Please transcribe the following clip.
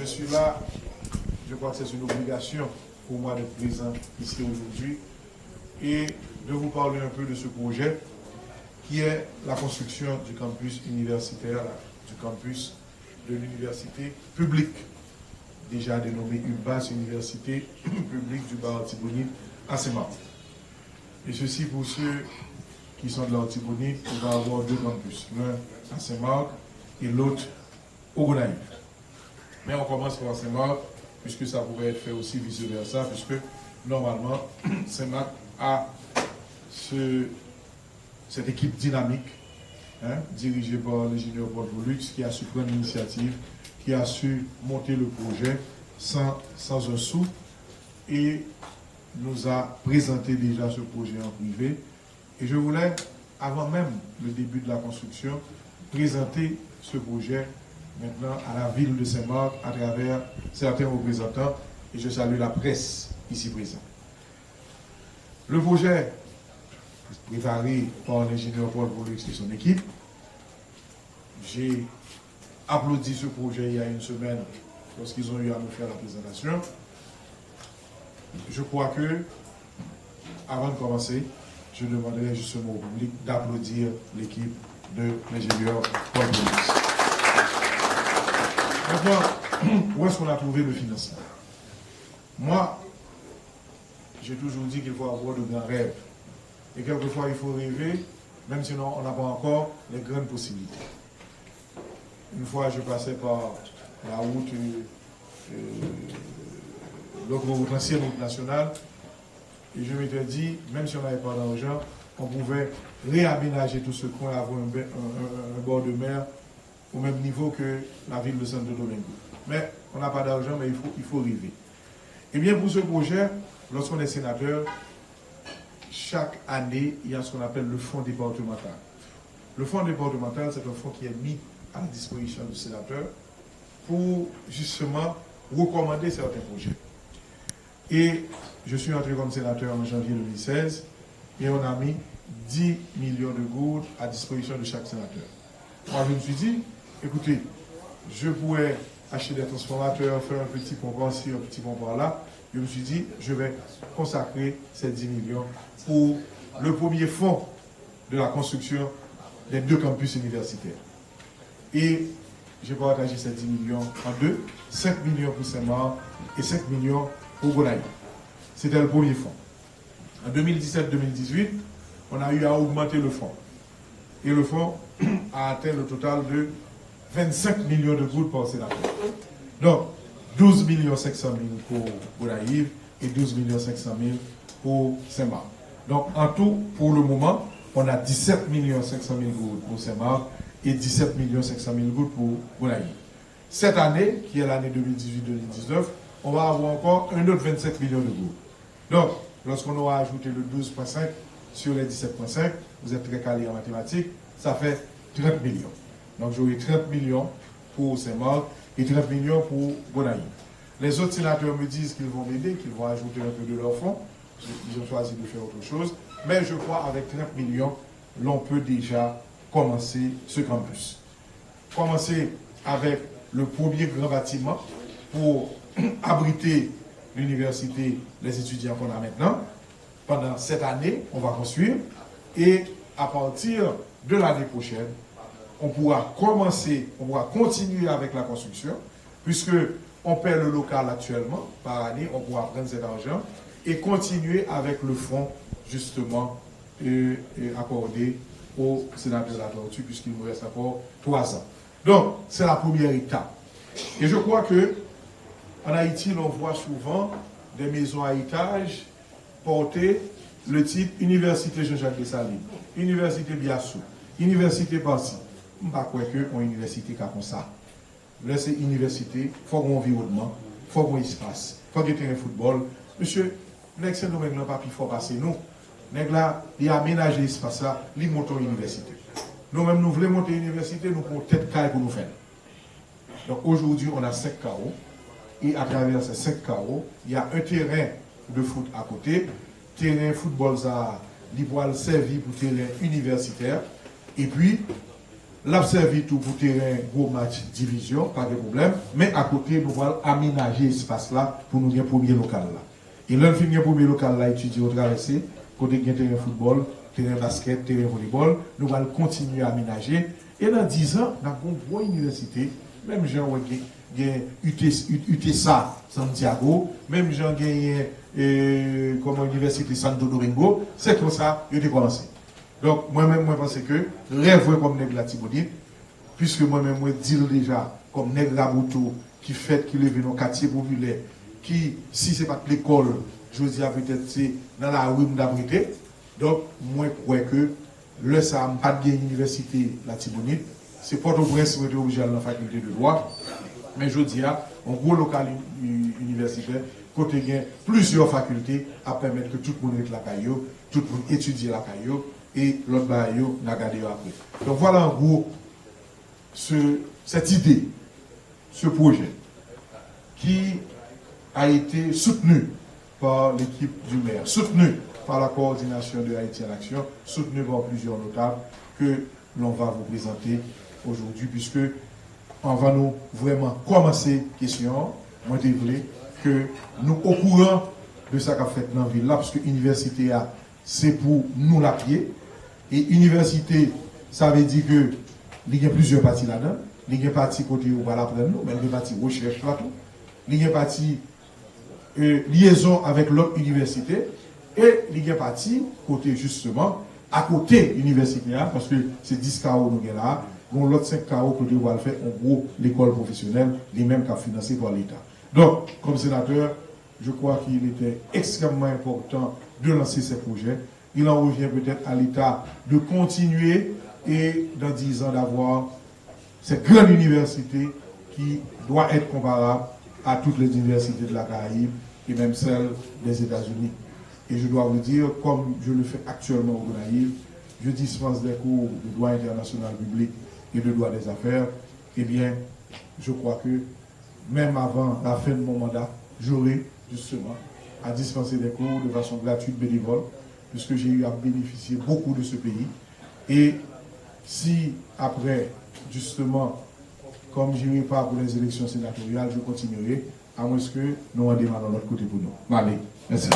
je suis là, je crois que c'est une obligation pour moi d'être présent ici aujourd'hui et de vous parler un peu de ce projet qui est la construction du campus universitaire, du campus de l'université publique, déjà dénommée UBAS, Université publique du Bas-Artibonite à Saint-Marc. Et ceci pour ceux qui sont de l'Artibonite, on va avoir deux campus, l'un à Saint-Marc et l'autre au Gonaïves. Mais on commence par Saint-Marc, puisque ça pourrait être fait aussi vice-versa, puisque normalement, Saint-Marc a cette équipe dynamique, dirigée par l'ingénieur Paul Pollux, qui a su prendre l'initiative, qui a su monter le projet sans un sou, et nous a présenté déjà ce projet en privé. Et je voulais, avant même le début de la construction, présenter ce projet maintenant à la ville de Saint-Marc à travers certains représentants, et je salue la presse ici présente. Le projet préparé par l'ingénieur Paul Pollux et son équipe, j'ai applaudi ce projet il y a une semaine lorsqu'ils ont eu à nous faire la présentation. Je crois que, avant de commencer, je demanderai justement au public d'applaudir l'équipe de l'ingénieur Paul Pollux. Maintenant, où est-ce qu'on a trouvé le financement? Moi, j'ai toujours dit qu'il faut avoir de grands rêves. Et quelquefois, il faut rêver, même si on n'a pas encore les grandes possibilités. Une fois, je passais par la route, l'ancienne route nationale, et je m'étais dit, même si on n'avait pas d'argent, on pouvait réaménager tout ce coin, avoir un bord de mer au même niveau que la ville de Santo Domingo. Mais on n'a pas d'argent, mais il faut rêver. Et bien pour ce projet, lorsqu'on est sénateur, chaque année, il y a ce qu'on appelle le fonds départemental. Le fonds départemental, c'est un fonds qui est mis à la disposition du sénateur pour justement recommander certains projets. Et je suis entré comme sénateur en janvier 2016 et on a mis 10 millions de gouttes à disposition de chaque sénateur. Moi, je me suis dit, écoutez, je pourrais acheter des transformateurs, faire un petit pont par-ci, un petit pont par-là. Je me suis dit, je vais consacrer ces 10 millions pour le premier fonds de la construction des deux campus universitaires. Et j'ai partagé ces 10 millions en deux, 5 millions pour Saint-Marc et 5 millions pour Gonaïves. C'était le premier fonds. En 2017-2018, on a eu à augmenter le fonds. Et le fonds a atteint le total de 25 millions de gouttes par sénateur. Donc, 12 500 000 pour Gonaïves et 12 500 000 pour Saint-Marc. Donc, en tout, pour le moment, on a 17 500 000 gouttes pour Saint-Marc et 17 500 000 gouttes pour Gonaïves. Cette année, qui est l'année 2018-2019, on va avoir encore un autre 27 millions de gouttes. Donc, lorsqu'on aura ajouté le 12,5 sur les 17,5, vous êtes très calé en mathématiques, ça fait 30 millions. Donc, j'aurai 30 millions pour Saint-Marc et 30 millions pour Gonaïves. Les autres sénateurs me disent qu'ils vont m'aider, qu'ils vont ajouter un peu de leur fonds. Ils ont choisi de faire autre chose. Mais je crois qu'avec 30 millions, l'on peut déjà commencer ce campus. Commencer avec le premier grand bâtiment pour abriter l'université, les étudiants qu'on a maintenant. Pendant cette année, on va construire. Et à partir de l'année prochaine, on pourra continuer avec la construction, puisque on paie le local actuellement par année, on pourra prendre cet argent et continuer avec le fonds, justement, accordé au sénateur de la Tortue, puisqu'il nous reste encore 3 ans. Donc, c'est la première étape. Et je crois que en Haïti, l'on voit souvent des maisons à étage porter le titre Université Jean-Jacques Dessalines, Université Biassou, Université Passy. Je ne sais pas qu'on université comme ça. Là, c'est université, il faut un environnement, il faut un espace, il faut un terrain de football. Monsieur, nous sommes pas plus fort passer nous. Il a aménagé l'espace là, il monte une université. Nous-mêmes, nous voulons monter une université, nous prenons tête caille pour nous faire. Donc aujourd'hui, on a 5 carreaux. Et à travers ces 5 carreaux, il y a un terrain de foot à côté, terrain football ça, il pourra servir pour terrain universitaire. Et puis, l'a servi tout pour terrain, gros match, division, pas de problème. Mais à côté, nous allons aménager l'espace là pour nous dire premier local là. Et là, nous premier local là, étudier au traversé, côté terrain football, terrain basket, terrain volleyball, nous allons continuer à aménager. Et dans 10 ans, nous avons une bonne université, même gens qui ont UTSA Santiago, même gens qui ont comme université Santo Domingo, c'est comme ça que j'ai commencé. Donc, moi-même, je pense que rêve comme Nègre la Tibonite, puisque moi-même, je dis déjà, comme Nègre Rabouto, qui fait, qui lève nos quartiers populaires, qui, si ce n'est pas l'école, je dis peut-être c'est dans la rue d'abriter. Donc, moi, je crois que le ça n'a pas de université la Tibonite, c'est pas au prince qui est obligé à la faculté de droit, mais je dis, un gros local universitaire, côté il y a plusieurs facultés à permettre que tout le monde ait la caillou, tout le monde étudie la caillou, et l'autre baillot n'a gardé après. Donc voilà en gros cette idée, ce projet, qui a été soutenu par l'équipe du maire, soutenu par la coordination de Haïti en Action, soutenu par plusieurs notables que l'on va vous présenter aujourd'hui, puisque on va nous vraiment commencer question. Moi, je voulais que nous au courant de ce qu'a fait dans la ville là, parce que l'université c'est pour nous la pied. Et université, ça veut dire que il y a plusieurs parties là-dedans. Il y a une partie côté où on va l'apprendre nous, mais il y a une partie recherche là-tout. Il y a une partie liaison avec l'autre université. Et il y a une partie côté justement, à côté université, parce que c'est 10 KO nous avons là. Donc l'autre 5 KO côté où on va le faire, en gros, l'école professionnelle, les mêmes qu'a financé par l'État. Donc, comme sénateur, je crois qu'il était extrêmement important de lancer ces projets. Il en revient peut-être à l'État de continuer et dans 10 ans d'avoir cette grande université qui doit être comparable à toutes les universités de la Caraïbe et même celles des États-Unis. Et je dois vous dire, comme je le fais actuellement au Gonaïve, je dispense des cours de droit international public et de droit des affaires. Eh bien, je crois que même avant la fin de mon mandat, j'aurai justement à dispenser des cours de façon gratuite, bénévole, puisque j'ai eu à bénéficier beaucoup de ce pays. Et si après, justement, comme je n'irai pas pour les élections sénatoriales, je continuerai, à moins que nous en démarrons de notre côté pour nous. Allez, merci.